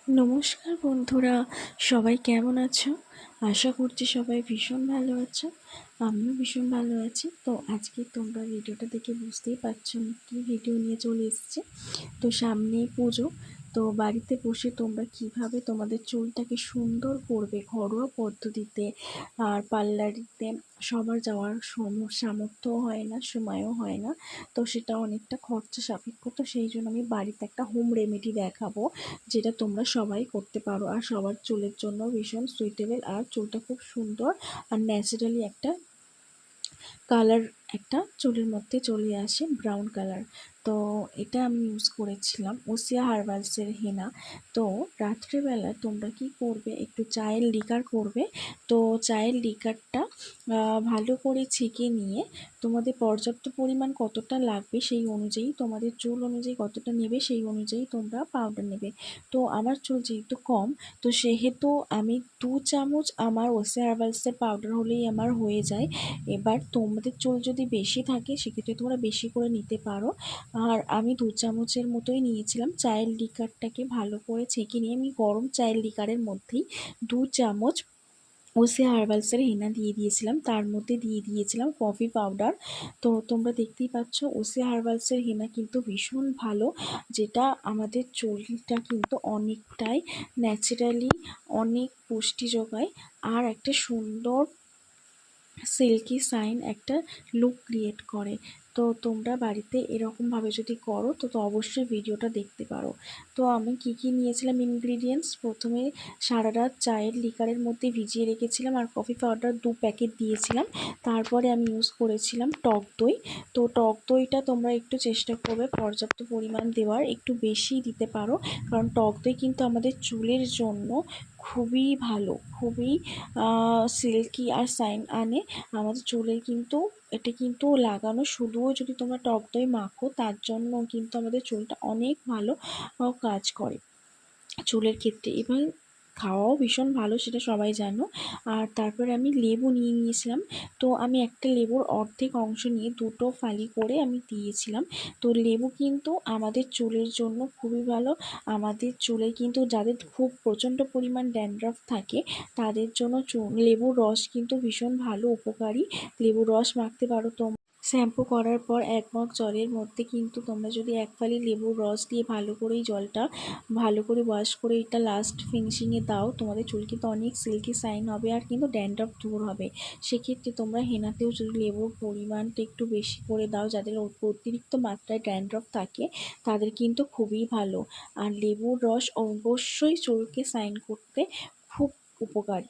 নমস্কার বন্ধুরা, সবাই কেমন আছো? আশা করছি সবাই ভীষণ ভালো আছো। আমিও ভীষণ ভালো আছি। তো আজকে তোমরা ভিডিওটা দেখে বুঝতেই পারছো আমি কী ভিডিও নিয়ে চলে এসেছি। তো সামনেই পুজো। তো বাড়িতে বসে তোমরা কিভাবে তোমাদের চুলটাকে সুন্দর করবে ঘরোয়া পদ্ধতিতে। আর পার্লারিতে সবার যাওয়ার সামর্থ্য হয় না, সময়ও হয় না। তো সেটা অনেকটা খরচা সাপেক্ষ। তো সেই জন্য আমি বাড়িতে একটা হোম রেমেডি দেখাবো, যেটা তোমরা সবাই করতে পারো আর সবার চুলের জন্য ভীষণ সুইটেবল, আর চুলটা খুব সুন্দর আর ন্যাচারালি একটা কালার একটা চুলের মধ্যে চলে আসে, ব্রাউন কালার। তো এটা আমি ইউজ করেছিলাম ওসিয়া হার্বালসের হেনা। তো রাত্রেবেলা তোমরা কি করবে, একটু চায়ের লিকার করবে। তো চায়ের লিকারটা ভালো করে ছেঁকে নিয়ে তোমাদের পর্যাপ্ত পরিমাণ কতটা লাগবে সেই অনুযায়ী, তোমাদের চুল অনুযায়ী কতটা নেবে সেই অনুযায়ী তোমরা পাউডার নেবে। তো আমার চুল যেহেতু কম, তো সেহেতু আমি 2 চামচ আমার ওসিয়া হার্বালসের পাউডার হলেই আমার হয়ে যায়। এবার তোমাদের চুল যদি বেশি থাকে সেক্ষেত্রে তোমরা বেশি করে নিতে পারো। আর আমি 2 চামচের মতোই নিয়েছিলাম। চায়ের লিকারটাকে ভালো করে ছেঁকে নিয়ে আমি গরম চায়ের লিকারের মধ্যেই 2 চামচ ওসিয়া হার্বালসের হেনা দিয়ে দিয়েছিলাম, তার মধ্যে দিয়ে দিয়েছিলাম কফি পাউডার। তো তোমরা দেখতেই পাচ্ছ ওসিয়া হার্বালসের হেনা কিন্তু ভীষণ ভালো, যেটা আমাদের চুলটা কিন্তু অনেকটাই ন্যাচারালি অনেক পুষ্টি যোগায় আর একটা সুন্দর সিল্কি শাইন একটা লুক ক্রিয়েট করে। তো তোমরা বাড়িতে এরকমভাবে যদি করো তো অবশ্যই ভিডিওটা দেখতে পারো। তো আমি কি কি নিয়েছিলাম ইনগ্রিডিয়েন্টস, প্রথমে সারা রাত চায়ের লিকারের মধ্যে ভিজিয়ে রেখেছিলাম আর কফি পাউডার 2 প্যাকেট দিয়েছিলাম। তারপরে আমি ইউজ করেছিলাম টক দই। তো টক দইটা তোমরা একটু চেষ্টা করবে পর্যাপ্ত পরিমাণ দেওয়ার, একটু বেশি দিতে পারো, কারণ টক দই কিন্তু আমাদের চুলের জন্য খুবই ভালো, খুবই সিল্কি আর শাইন আনে আমাদের চুলে। কিন্তু এটা কিন্তু লাগানো শুধুও যদি তোমরা টক দই মাখো তার জন্য কিন্তু আমাদের চুলটা অনেক ভালো কাজ করে চুলের ক্ষেত্রে, এবং খাওয়াও ভীষণ ভালো, সেটা সবাই জানো। আর তারপরে আমি লেবু নিয়ে নিয়েছিলাম। তো আমি একটা লেবুর অর্ধেক অংশ নিয়ে 2 ফালি করে আমি দিয়েছিলাম। তো লেবু কিন্তু আমাদের চুলের জন্য খুবই ভালো। আমাদের চুলে কিন্তু যাদের খুব প্রচণ্ড পরিমাণ ড্যান্ড্রাফ থাকে তাদের জন্য লেবুর রস কিন্তু ভীষণ ভালো উপকারী। লেবুর রস মাখতে পারো তোমরা। শ্যাম্পু করার পর 1 মগ জলের মধ্যে কিন্তু তোমরা যদি 1 ফালি লেবুর রস দিয়ে ভালো করেই জলটা ভালো করে ওয়াশ করে এটা লাস্ট ফিনিশিংয়ে দাও, তোমাদের চুল কিন্তু অনেক সিল্কি শাইন হবে আর কিন্তু ড্যান্ড্রাফ দূর হবে। সেক্ষেত্রে তোমরা হেনাতেও যদি লেবুর পরিমাণটা একটু বেশি করে দাও, যাদের অতিরিক্ত মাত্রায় ড্যান্ড্রাফ থাকে তাদের কিন্তু খুবই ভালো। আর লেবুর রস অবশ্যই চুলকে শাইন করতে খুব উপকারী।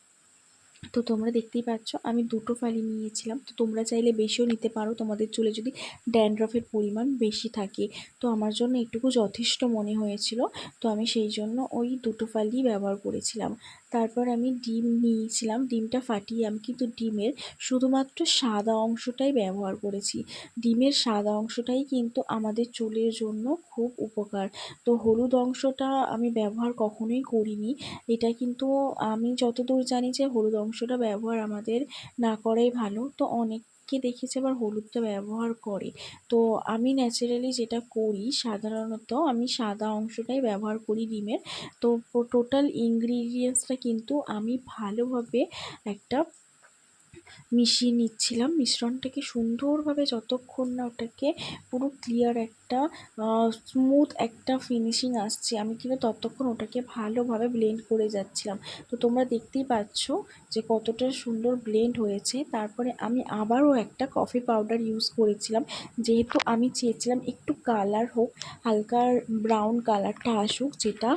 তো তোমরা দেখতেই পাচ্ছ আমি 2 ফালি নিয়েছিলাম। তো তোমরা চাইলে বেশিও নিতে পারো তোমাদের চুলে যদি ড্যান্ড্রফের পরিমাণ বেশি থাকে। তো আমার জন্য এটুকু যথেষ্ট মনে হয়েছিল, তো আমি সেই জন্য ওই 2 ফালি ব্যবহার করেছিলাম। তারপর আমি ডিম নিয়েছিলাম, ডিমটা ফাটিয়ে আমি কিন্তু ডিমের শুধুমাত্র সাদা অংশটাই ব্যবহার করেছি। ডিমের সাদা অংশটাই কিন্তু আমাদের চুলের জন্য খুব উপকার। তো হলুদ অংশটা আমি ব্যবহার কখনোই করিনি। এটা কিন্তু আমি যতদূর জানি যে হলুদ অংশটা ব্যবহার আমাদের না করাই ভালো। তো অনেককে দেখেছি আবার হলুদটা ব্যবহার করে। তো আমি ন্যাচারালি যেটা করি সাধারণত আমি সাদা অংশটাই ব্যবহার করি ডিমের। তো টোটাল ইনগ্রিডিয়েন্টসটা কিন্তু আমি ভালোভাবে একটা মিশিয়ে নিচ্ছিলাম মিশ্রণটাকে সুন্দরভাবে, যতক্ষণ না ওটাকে পুরো ক্লিয়ার একটা স্মুথ একটা ফিনিশিং আসছে আমি কিন্তু ততক্ষণ ওটাকে ভালোভাবে ব্লেন্ড করে যাচ্ছিলাম। তো তোমরা দেখতেই পাচ্ছ যে কতটা সুন্দর ব্লেন্ড হয়েছে। তারপরে আমি আবারও একটা কফি পাউডার ইউজ করেছিলাম, যেহেতু আমি চেয়েছিলাম একটু কালার হোক, হালকা ব্রাউন কালারটা আসুক, যেটা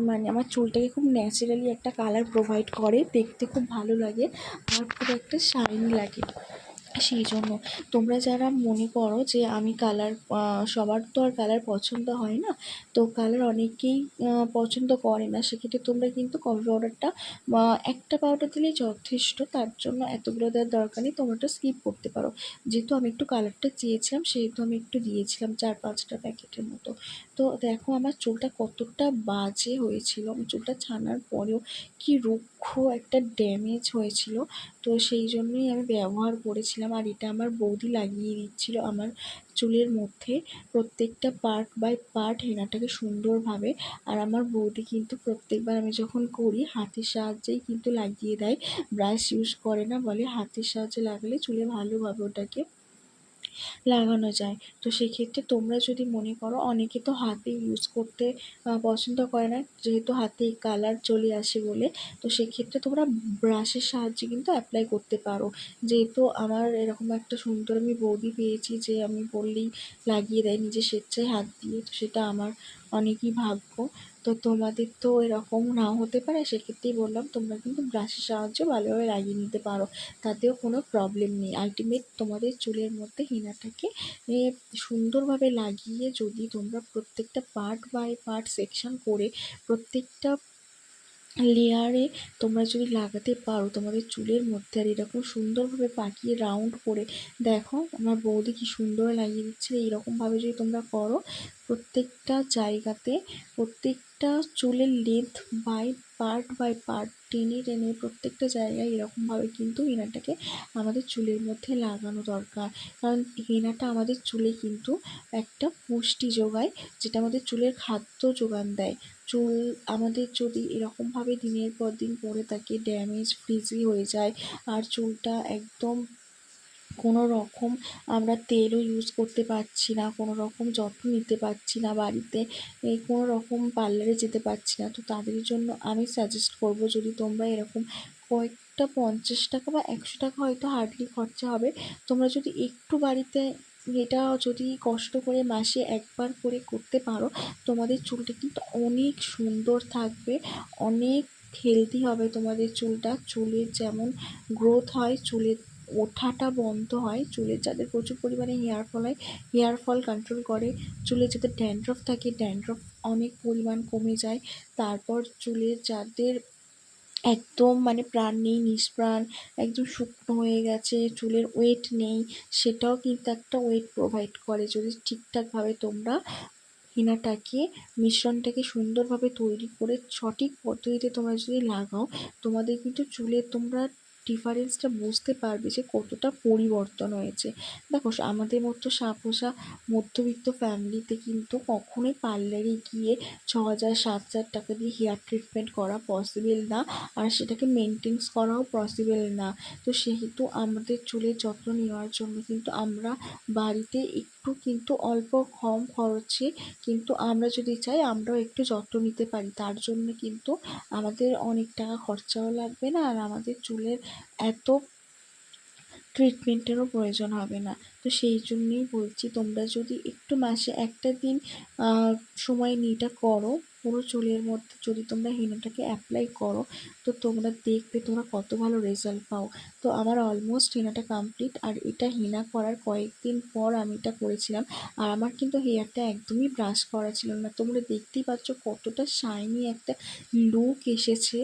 মানে আমার চুলটাকে খুব ন্যাচারালি একটা কালার প্রোভাইড করে, দেখতে খুব ভালো লাগে আর খুব একটা শাইন লাগে। সেই জন্য তোমরা যারা মনে করো যে আমি কালার, সবার তো আর কালার পছন্দ হয় না, তো কালার অনেকেই পছন্দ করে না, সেক্ষেত্রে তোমরা কিন্তু কফি পাউডারটা একটা পাউডার দিলেই যথেষ্ট, তার জন্য এতগুলো দেওয়ার দরকার নেই, তোমরা একটু স্কিপ করতে পারো। যেহেতু আমি একটু কালারটা চেয়েছিলাম সেহেতু আমি একটু দিয়েছিলাম 4-5টা প্যাকেটের মতো। তো দেখো আমার চুলটা কতটা বাজে হয়েছিল, আমার চুলটা ছানার পরেও কি রুক্ষ একটা ড্যামেজ হয়েছিল। তো সেই জন্যই আমি ব্যবহার করেছিলাম, আর এটা আমার বৌদি লাগিয়ে দিচ্ছিল আমার চুলের মধ্যে প্রত্যেকটা পার্ট বাই পার্ট হেনাটাকে সুন্দরভাবে। আর আমার বৌদি কিন্তু প্রত্যেকবার আমি যখন করি হাতের সাহায্যেই কিন্তু লাগিয়ে দেয়, ব্রাশ ইউজ করে না, বলে হাতের সাহায্যে লাগালে চুলে ভালোভাবে ওটাকে লাগানো যায়। তো সেক্ষেত্রে তোমরা যদি মনে করো, অনেকে তো হাতে ইউজ করতে পছন্দ করে না, যেহেতু হাতে কালার চলে আসে বলে। তো সেক্ষেত্রে তোমরা ব্রাশের সাহায্যে কিন্তু অ্যাপ্লাই করতে পারো। যেহেতু আমার এরকম একটা সুন্দর আমি বৌদি পেয়েছি যে আমি বললেই লাগিয়ে দেয় নিজে স্বেচ্ছায় হাত দিয়ে, তো সেটা আমার অনেকই ভাগ্য। তো তোমাদের তো এরকম নাও হতে পারে, সেক্ষেত্রেই বললাম তোমরা কিন্তু ব্রাশের সাহায্যে ভালোভাবে লাগিয়ে নিতে পারো, তাতেও কোনো প্রবলেম নেই। আলটিমেট তোমাদের চুলের মধ্যে হেনাটাকে সুন্দরভাবে লাগিয়ে যদি তোমরা প্রত্যেকটা পার্ট বাই পার্ট সেকশন করে প্রত্যেকটা লেয়ারে তোমরা যদি লাগাতে পারো তোমাদের চুলের মধ্যে, আর এরকম সুন্দরভাবে পাকিয়ে রাউন্ড করে, দেখো আমার বৌদি কি সুন্দর লাগিয়ে দিচ্ছে। এইরকমভাবে যদি তোমরা করো প্রত্যেকটা জায়গাতে, প্রত্যেকটা চুলের লেন্থ বাই পার্ট টেনে টেনে প্রত্যেকটা জায়গায় এরকমভাবে কিন্তু হেনাটাকে আমাদের চুলের মধ্যে লাগানো দরকার। কারণ হেনাটা আমাদের চুলে কিন্তু একটা পুষ্টি যোগায়, যেটা আমাদের চুলের খাদ্য যোগান দেয়। চুল আমাদের যদি এরকমভাবে দিনের পর দিন পড়ে থাকে, ড্যামেজ ফ্রিজি হয়ে যায়, আর চুলটা একদম কোনো রকম আমরা তেলও ইউজ করতে পারছি না, কোনো রকম যত্ন নিতে পারছি না বাড়িতে, কোনো রকম পার্লারে যেতে পারছি না, তো তাদের জন্য আমি সাজেস্ট করব, যদি তোমরা এরকম কয়েকটা 50 টাকা বা 100 টাকা হয়তো হার্ডলি খরচা হবে, তোমরা যদি একটু বাড়িতে এটা যদি কষ্ট করে মাসে একবার করে করতে পারো, তোমাদের চুলটা কিন্তু অনেক সুন্দর থাকবে, অনেক হেলদি হবে তোমাদের চুলটা। চুলের যেমন গ্রোথ হয়, চুলের ওঠাটা বন্ধ হয়, চুলের যাদের প্রচুর পরিমাণে হেয়ার ফল হয় হেয়ার ফল কন্ট্রোল করে, চুলে যাদের ড্যান্ড্রফ থাকে ড্যান্ড্রফ অনেক পরিমাণ কমে যায়। তারপর চুলের যাদের একদম মানে প্রাণ নেই, নিষ্প্রাণ, একদম শুকনো হয়ে গেছে, চুলের ওয়েট নেই, সেটাও কিন্তু একটা ওয়েট প্রোভাইড করে যদি ঠিকঠাকভাবে তোমরা হেনাটাকে মিশ্রণটাকে সুন্দরভাবে তৈরি করে সঠিক পদ্ধতিতে তোমরা যদি লাগাও, তোমাদের কিন্তু চুলে তোমরা ডিফারেন্সটা বুঝতে পারবে যে কতটা পরিবর্তন হয়েছে। দেখো আমাদের মতো সাপোসা মধ্যবিত্ত ফ্যামিলিতে কিন্তু কখনোই পার্লারে গিয়ে 6,000 7,000 টাকা দিয়ে হেয়ার ট্রিটমেন্ট করা পসিবল না, আর সেটাকে মেনটেন্স করাও পসিবল না। তো সেহেতু আমাদের চুলের যত্ন নেওয়ার জন্য কিন্তু আমরা বাড়িতে একটু কিন্তু অল্প কম খরচে কিন্তু আমরা যদি চাই আমরাও একটু যত্ন নিতে পারি, তার জন্য কিন্তু আমাদের অনেক টাকা খরচাও লাগবে না, আর আমাদের চুলের এত ট্রিটমেন্টেরও প্রয়োজন হবে না। তো সেই জন্যই বলছি তোমরা যদি একটু মাসে একটা দিন সময় নিয়ে এটা করো, পুরো চুলের মধ্যে যদি তোমরা হেনাটাকে অ্যাপ্লাই করো, তো তোমরা দেখবে তোমরা কত ভালো রেজাল্ট পাও। তো আমার অলমোস্ট হেনাটা কমপ্লিট, আর এটা হেনা করার কয়েকদিন পর আমি এটা করেছিলাম, আর আমার কিন্তু হেয়ারটা একদমই ব্রাশ করা ছিল না, তোমরা দেখতেই পাচ্ছ কতটা শাইনি একটা লুক এসেছে।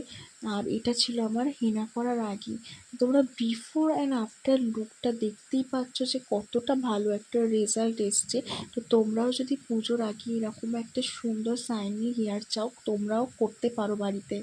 আর এটা ছিল আমার হেনা করার আগে, তোমরা বিফোর অ্যান্ড আফটার লুকটা দেখতেই পাচ্ছ যে কতটা ভালো একটা রেজাল্ট এসছে। তো তোমরাও যদি পুজোর আগে এরকম একটা সুন্দর শাইনি হেয়ার চাও, তোমরাও করতে পারো বাড়িতে।